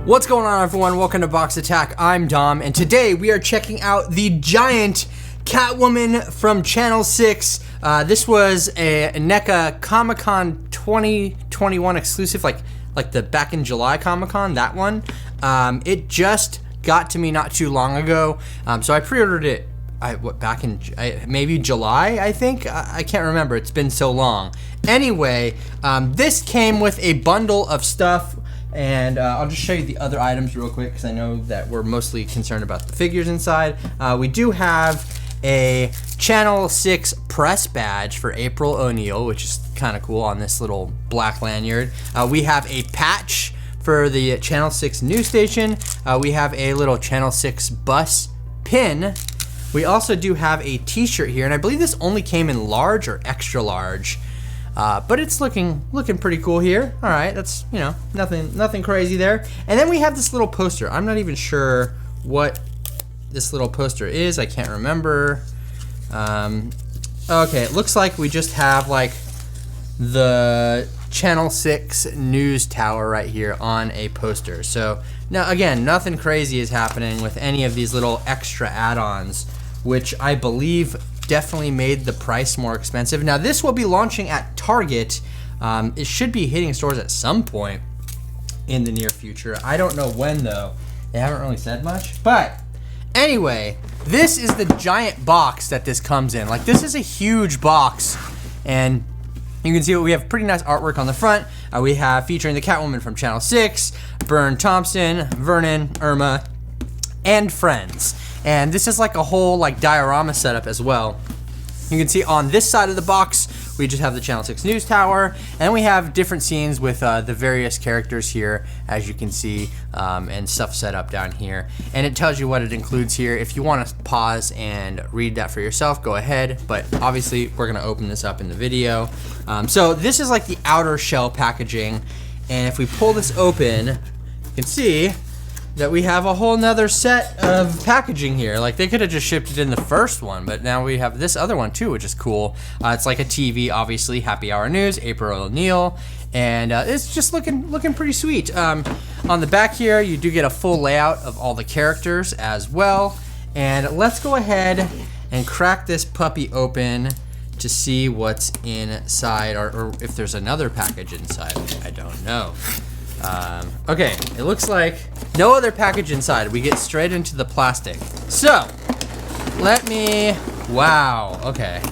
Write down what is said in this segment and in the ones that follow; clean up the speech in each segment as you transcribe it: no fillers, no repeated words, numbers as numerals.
What's going on, everyone? Welcome to Box Attack. I'm Dom, and today we are checking out the giant Catwoman from Channel 6. This was a NECA Comic-Con 2021 exclusive, like the back in July Comic-Con, that one. It just got to me not too long ago, so I pre-ordered it. Back in maybe July, I think. I can't remember. It's been so long. Anyway, this came with a bundle of stuff. And I'll just show you the other items real quick because I know that we're mostly concerned about the figures inside. We do have a Channel 6 press badge for April O'Neil, which is kind of cool on this little black lanyard. We have a patch for the Channel 6 news station. We have a little Channel 6 bus pin. We also do have a t-shirt here, and I believe this only came in large or extra large. But it's looking pretty cool here. All right, that's, you know, nothing crazy there. And then we have this little poster. I'm not even sure what this little poster is. I can't remember. Okay, it looks like we just have like the Channel 6 news tower right here on a poster. So now again, nothing crazy is happening with any of these little extra add-ons, which I believe definitely made the price more expensive. Now this will be launching at Target. It should be hitting stores at some point in the near future. I don't know when though. They haven't really said much. But anyway, this is the giant box that this comes in. Like, this is a huge box, and you can see we have pretty nice artwork on the front. We have featuring the Catwoman from Channel 6, Byrne Thompson, Vernon, Irma, and friends. And this is like a whole like diorama setup as well. You can see on this side of the box, we just have the Channel 6 news tower, and we have different scenes with the various characters here, as you can see, and stuff set up down here. And it tells you what it includes here. If you want to pause and read that for yourself, go ahead. But obviously, we're gonna open this up in the video. So this is like the outer shell packaging, and if we pull this open, you can see that we have a whole nother set of packaging here. Like, they could have just shipped it in the first one, but now we have this other one too, which is cool. It's like a TV, obviously, Happy Hour News, April O'Neil, and it's just looking pretty sweet. On the back here, you do get a full layout of all the characters as well. And let's go ahead and crack this puppy open to see what's inside, or if there's another package inside. I don't know. Okay, it looks like no other package inside. We get straight into the plastic. So, wow, okay.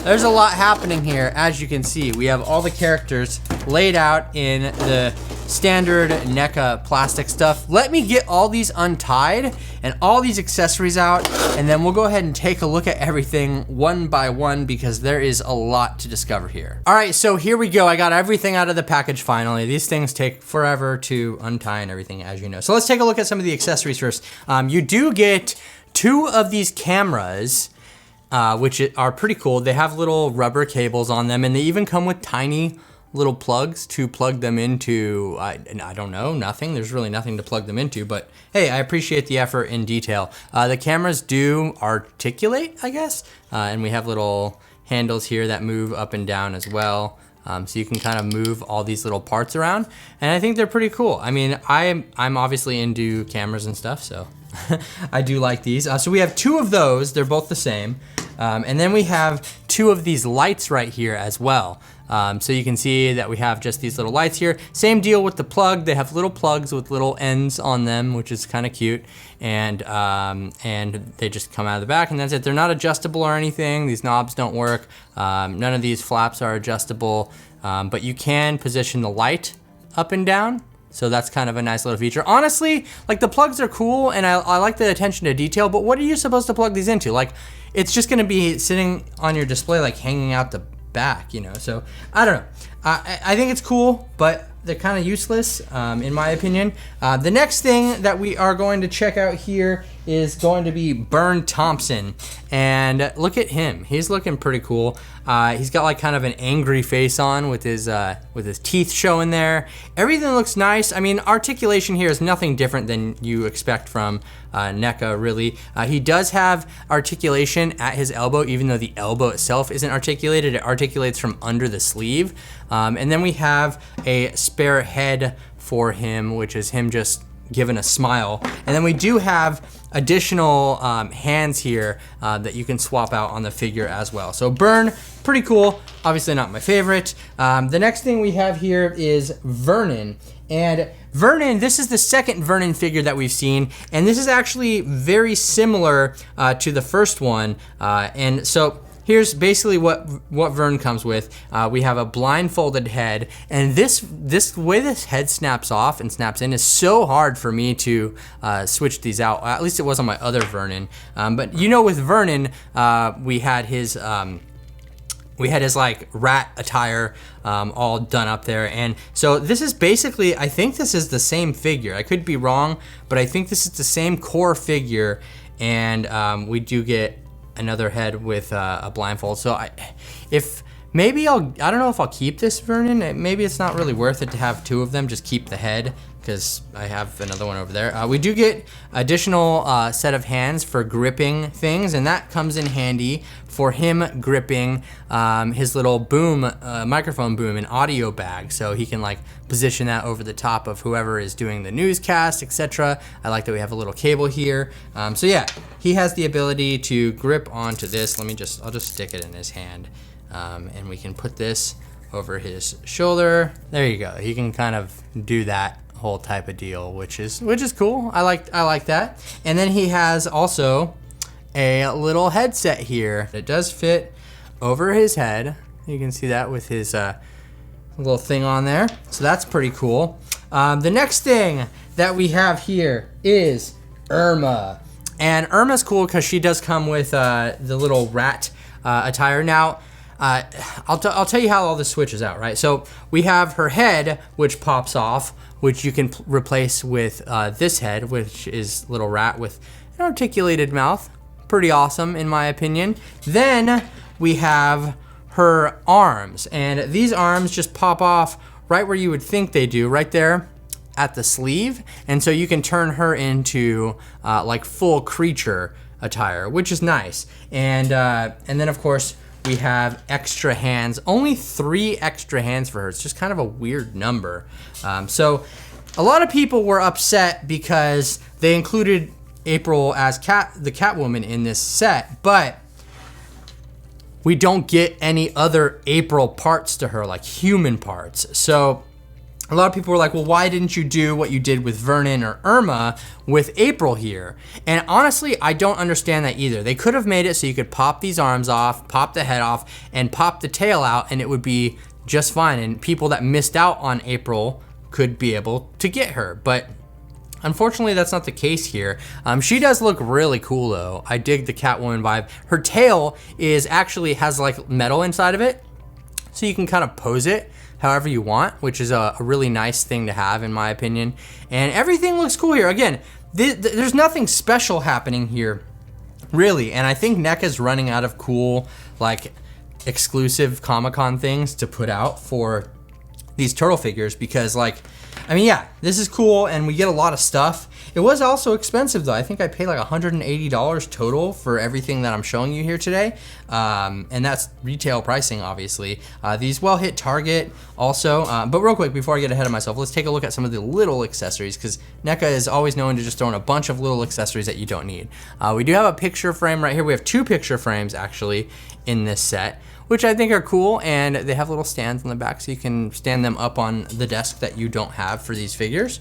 There's a lot happening here, as you can see. We have all the characters laid out in the standard NECA plastic stuff. Let me get all these untied and all these accessories out, and then we'll go ahead and take a look at everything one by one because there is a lot to discover here. All right, so here we go. I got everything out of the package finally. These things take forever to untie and everything, as you know. So let's take a look at some of the accessories first. You do get 2 of these cameras, which are pretty cool. They have little rubber cables on them, and they even come with tiny little plugs to plug them into, I don't know, nothing. There's really nothing to plug them into, but hey, I appreciate the effort in detail. The cameras do articulate, I guess, and we have little handles here that move up and down as well. So you can kind of move all these little parts around, and I think they're pretty cool. I mean, I'm obviously into cameras and stuff, so I do like these. So we have 2 of those. They're both the same. And then we have 2 of these lights right here as well. So you can see that we have just these little lights here. Same deal with the plug. They have little plugs with little ends on them, which is kind of cute. And they just come out of the back, and that's it. They're not adjustable or anything. These knobs don't work. None of these flaps are adjustable, but you can position the light up and down. So that's kind of a nice little feature. Honestly, like, the plugs are cool, and I like the attention to detail, but what are you supposed to plug these into? Like, it's just gonna be sitting on your display, like hanging out the back, you know? So I don't know. I think it's cool, but they're kind of useless, in my opinion. The next thing that we are going to check out here is going to be Byrne Thompson. And look at him. He's looking pretty cool. He's got like kind of an angry face on with his teeth showing there. Everything looks nice. I mean, articulation here is nothing different than you expect from NECA, really. He does have articulation at his elbow, even though the elbow itself isn't articulated. It articulates from under the sleeve. And then we have a spare head for him, which is him just giving a smile. And then we do have additional hands here that you can swap out on the figure as well. So Burn, pretty cool. Obviously not my favorite. The next thing we have here is Vernon. And Vernon, this is the second Vernon figure that we've seen, and this is actually very similar to the first one. And so here's basically what Vern comes with. We have a blindfolded head, and this way this head snaps off and snaps in is so hard for me to switch these out. At least it was on my other Vernon. But you know, with Vernon, we had his like rat attire all done up there. And so this is basically, I think this is the same figure. I could be wrong, but I think this is the same core figure. And we do get another head with a blindfold. So I don't know if I'll keep this Vernon. Maybe it's not really worth it to have two of them. Just keep the head, because I have another one over there. We do get additional set of hands for gripping things, and that comes in handy for him gripping his little boom, microphone boom, and audio bag, so he can like position that over the top of whoever is doing the newscast, etc. I like that we have a little cable here. So yeah, he has the ability to grip onto this. I'll just stick it in his hand, and we can put this over his shoulder. There you go. He can kind of do that whole type of deal, which is cool. I like that. And then he has also a little headset here. It does fit over his head. You can see that with his little thing on there. So that's pretty cool. The next thing that we have here is Irma. And Irma's cool because she does come with the little rat attire. Now, I'll tell you how all this switches out, right? So we have her head, which pops off, which you can replace with this head, which is little rat with an articulated mouth. Pretty awesome, in my opinion. Then we have her arms, and these arms just pop off right where you would think they do, right there at the sleeve. And so you can turn her into like full creature attire, which is nice. And then of course, we have extra hands, only 3 extra hands for her. It's just kind of a weird number. So a lot of people were upset because they included April as the Catwoman in this set, but we don't get any other April parts to her, like human parts. So a lot of people were like, well, why didn't you do what you did with Vernon or Irma with April here? And honestly, I don't understand that either. They could have made it so you could pop these arms off, pop the head off, and pop the tail out, and it would be just fine. And people that missed out on April could be able to get her. But unfortunately, that's not the case here. She does look really cool though. I dig the Catwoman vibe. Her tail has like metal inside of it, so you can kind of pose it however you want, which is a really nice thing to have in my opinion. And everything looks cool here. Again, there's nothing special happening here, really. And I think NECA's running out of cool, like, exclusive Comic-Con things to put out for these turtle figures, because, like, I mean, yeah, this is cool and we get a lot of stuff. It was also expensive though. I think I paid like $180 total for everything that I'm showing you here today. And that's retail pricing, obviously. These well hit Target also. But real quick, before I get ahead of myself, let's take a look at some of the little accessories, because NECA is always known to just throw in a bunch of little accessories that you don't need. We do have a picture frame right here. We have 2 picture frames actually in this set, which I think are cool, and they have little stands on the back so you can stand them up on the desk that you don't have for these figures.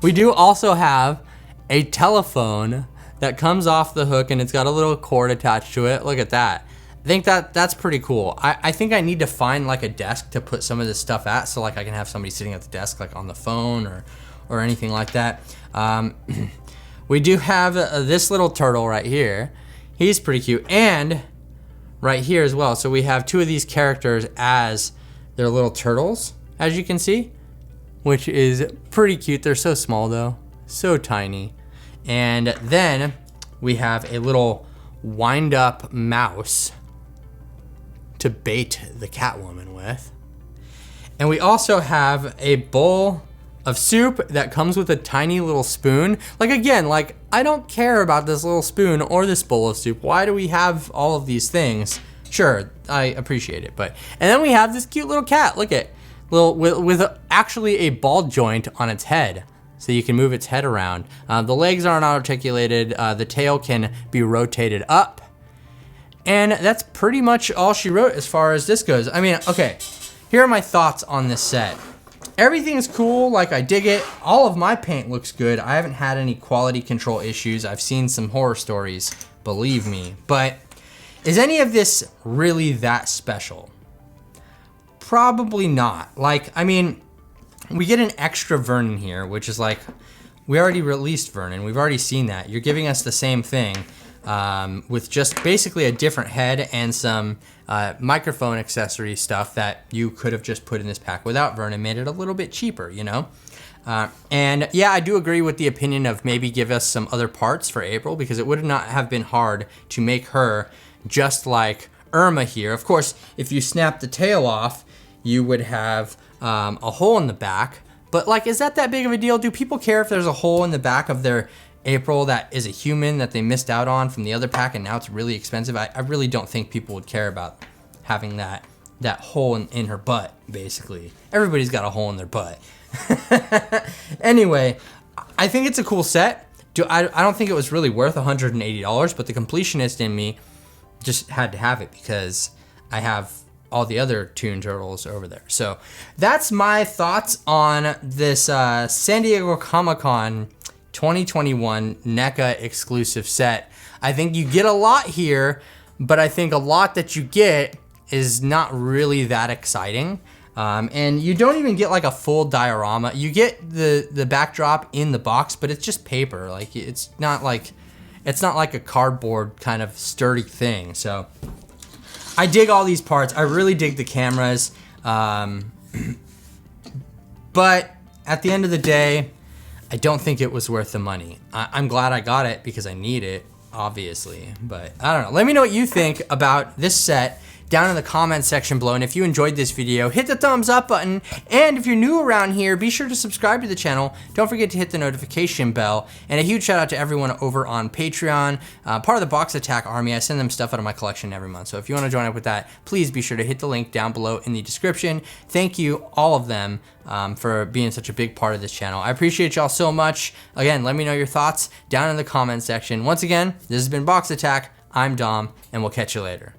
We do also have a telephone that comes off the hook, and it's got a little cord attached to it. Look at that. I think that's pretty cool. I think I need to find like a desk to put some of this stuff at, so like I can have somebody sitting at the desk like on the phone or anything like that. We do have this little turtle right here. He's pretty cute, and right here as well. So we have 2 of these characters as their little turtles, as you can see, which is pretty cute. They're so small though, so tiny. And then we have a little wind up mouse to bait the Catwoman with. And we also have a bowl of soup that comes with a tiny little spoon. Like, again, like, I don't care about this little spoon or this bowl of soup. Why do we have all of these things? Sure, I appreciate it, but... And then we have this cute little cat. Look at with actually a ball joint on its head, so you can move its head around. The legs aren't articulated. The tail can be rotated up. And that's pretty much all she wrote as far as this goes. I mean, okay, here are my thoughts on this set. Everything is cool, like I dig it. All of my paint looks good. I haven't had any quality control issues. I've seen some horror stories, believe me. But is any of this really that special? Probably not. Like, I mean, we get an extra Vernon here, which is like, we already released Vernon. We've already seen that. You're giving us the same thing with just basically a different head and some microphone accessory stuff that you could have just put in this pack without Vernon, made it a little bit cheaper, you know? And yeah, I do agree with the opinion of maybe give us some other parts for April, because it would not have been hard to make her just like Irma here. Of course, if you snap the tail off, you would have a hole in the back. But like, is that big of a deal? Do people care if there's a hole in the back of their April that is a human that they missed out on from the other pack and now it's really expensive? I really don't think people would care about having that hole in her butt, basically. Everybody's got a hole in their butt. Anyway, I think it's a cool set. I don't think it was really worth $180, but the completionist in me just had to have it because I have all the other Toon Turtles over there. So that's my thoughts on this San Diego Comic-Con 2021 NECA exclusive set. I think you get a lot here, but I think a lot that you get is not really that exciting. And you don't even get like a full diorama. You get the backdrop in the box, but it's just paper. Like it's not like a cardboard kind of sturdy thing. So I dig all these parts. I really dig the cameras. But at the end of the day, I don't think it was worth the money. I'm glad I got it because I need it, obviously. But I don't know. Let me know what you think about this set down in the comments section below. And if you enjoyed this video, hit the thumbs up button. And if you're new around here, be sure to subscribe to the channel. Don't forget to hit the notification bell. And a huge shout out to everyone over on Patreon, part of the Box Attack Army. I send them stuff out of my collection every month. So if you want to join up with that, please be sure to hit the link down below in the description. Thank you, all of them, for being such a big part of this channel. I appreciate y'all so much. Again, let me know your thoughts down in the comments section. Once again, this has been Box Attack. I'm Dom, and we'll catch you later.